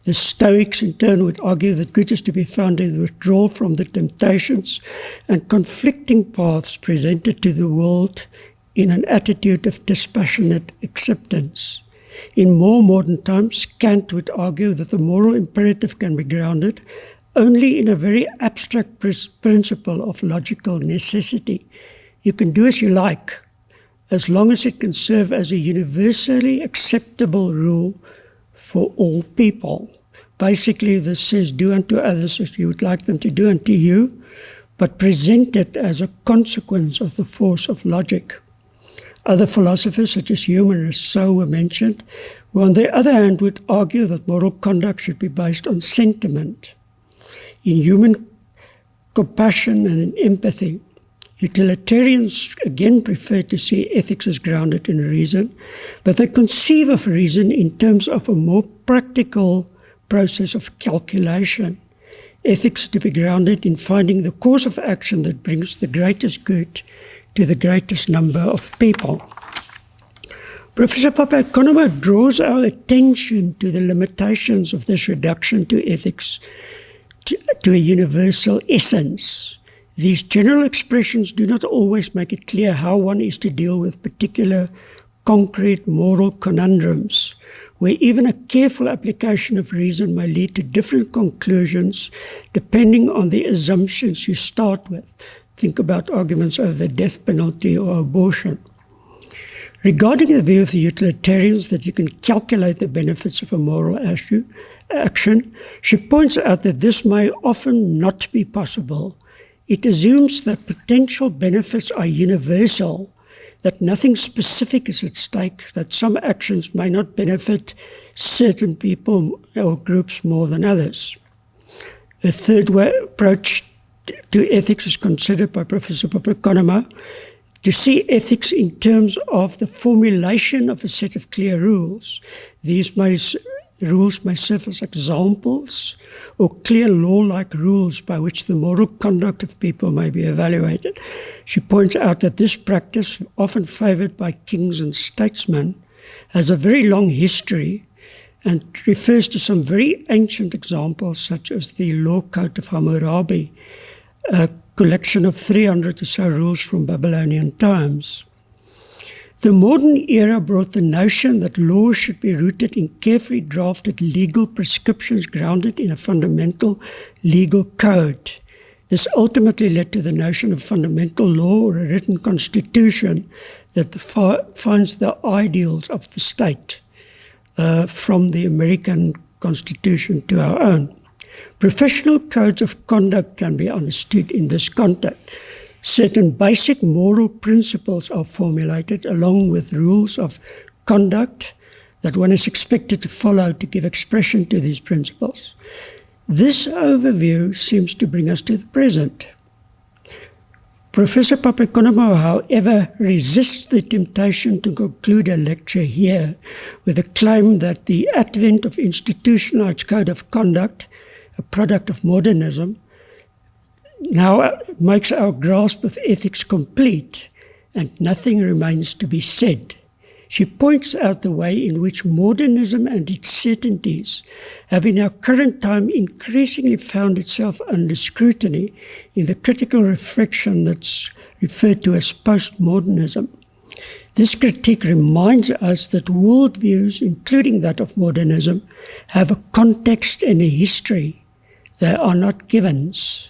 The Stoics, in turn, would argue that good is to be found in the withdrawal from the temptations and conflicting paths presented to the world in an attitude of dispassionate acceptance. In more modern times, Kant would argue that the moral imperative can be grounded only in a very abstract principle of logical necessity. You can do as you like, as long as it can serve as a universally acceptable rule for all people. Basically, this says, do unto others as you would like them to do unto you, but present it as a consequence of the force of logic. Other philosophers, such as Hume and Rousseau, were mentioned, who on the other hand would argue that moral conduct should be based on sentiment, in human compassion and in empathy. Utilitarians again prefer to see ethics as grounded in reason, but they conceive of reason in terms of a more practical process of calculation. Ethics to be grounded in finding the course of action that brings the greatest good to the greatest number of people. Professor Papaikonomou draws our attention to the limitations of this reduction to ethics to a universal essence. These general expressions do not always make it clear how one is to deal with particular concrete moral conundrums, where even a careful application of reason may lead to different conclusions depending on the assumptions you start with. Think about arguments over the death penalty or abortion. Regarding the view of the utilitarians that you can calculate the benefits of a moral action, she points out that this may often not be possible. It assumes that potential benefits are universal, that nothing specific is at stake, that some actions may not benefit certain people or groups more than others. A third approach to ethics is considered by Professor Papaikonomou to see ethics in terms of the formulation of a set of clear rules. These rules may serve as examples or clear law-like rules by which the moral conduct of people may be evaluated. She points out that this practice, often favored by kings and statesmen, has a very long history and refers to some very ancient examples such as the Law Code of Hammurabi, a collection of 300 or so rules from Babylonian times. The modern era brought the notion that laws should be rooted in carefully drafted legal prescriptions grounded in a fundamental legal code. This ultimately led to the notion of fundamental law, or a written constitution that defines the ideals of the state, from the American Constitution to our own. Professional codes of conduct can be understood in this context. Certain basic moral principles are formulated along with rules of conduct that one is expected to follow to give expression to these principles. This overview seems to bring us to the present. Professor Papaikonomou, however, resists the temptation to conclude a lecture here with the claim that the advent of institutionalized code of conduct, a product of modernism, now makes our grasp of ethics complete and nothing remains to be said. She points out the way in which modernism and its certainties have in our current time increasingly found itself under scrutiny in the critical reflection that's referred to as postmodernism. This critique reminds us that worldviews, including that of modernism, have a context and a history. They are not givens.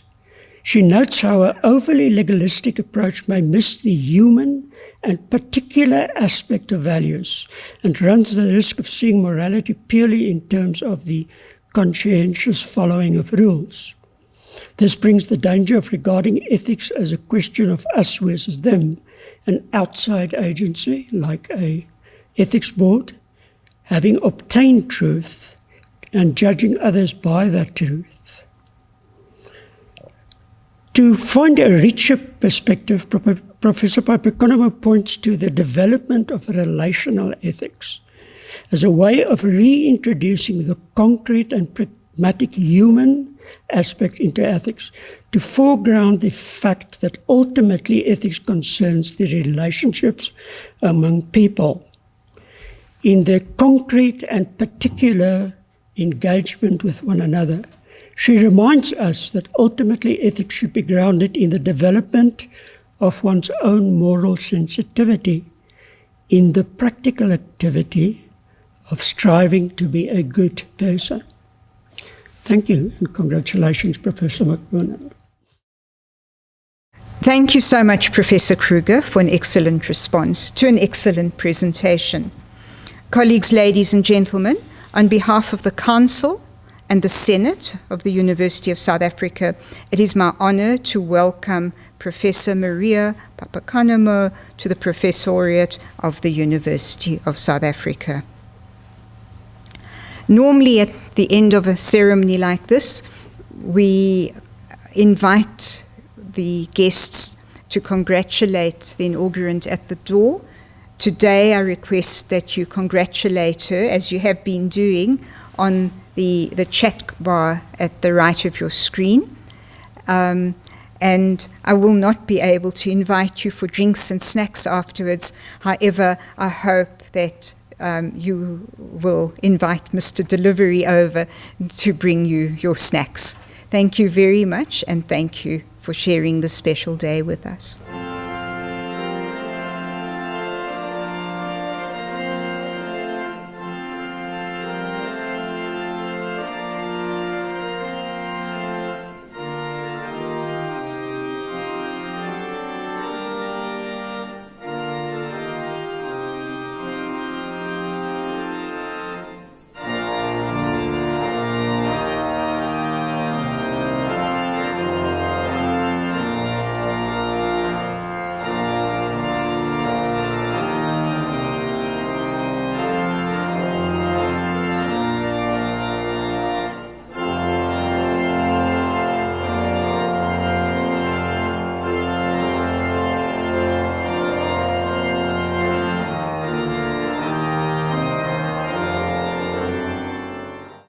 She notes how an overly legalistic approach may miss the human and particular aspect of values and runs the risk of seeing morality purely in terms of the conscientious following of rules. This brings the danger of regarding ethics as a question of us versus them, an outside agency like an ethics board, having obtained truth and judging others by that truth. To find a richer perspective, Professor Papaikonomou points to the development of relational ethics as a way of reintroducing the concrete and pragmatic human aspect into ethics, to foreground the fact that ultimately ethics concerns the relationships among people in their concrete and particular engagement with one another. She reminds us that ultimately ethics should be grounded in the development of one's own moral sensitivity, in the practical activity of striving to be a good person. Thank you, and congratulations, Professor McBurnham. Thank you so much, Professor Kruger, for an excellent response to an excellent presentation. Colleagues, ladies and gentlemen, on behalf of the Council and the Senate of the University of South Africa, it is my honor to welcome Professor Maria Papaikonomou to the Professoriate of the University of South Africa. Normally at the end of a ceremony like this, we invite the guests to congratulate the inaugurant at the door. Today I request that you congratulate her, as you have been doing, on the chat bar at the right of your screen. And I will not be able to invite you for drinks and snacks afterwards. However, I hope that you will invite Mr. Delivery over to bring you your snacks. Thank you very much, and thank you for sharing this special day with us.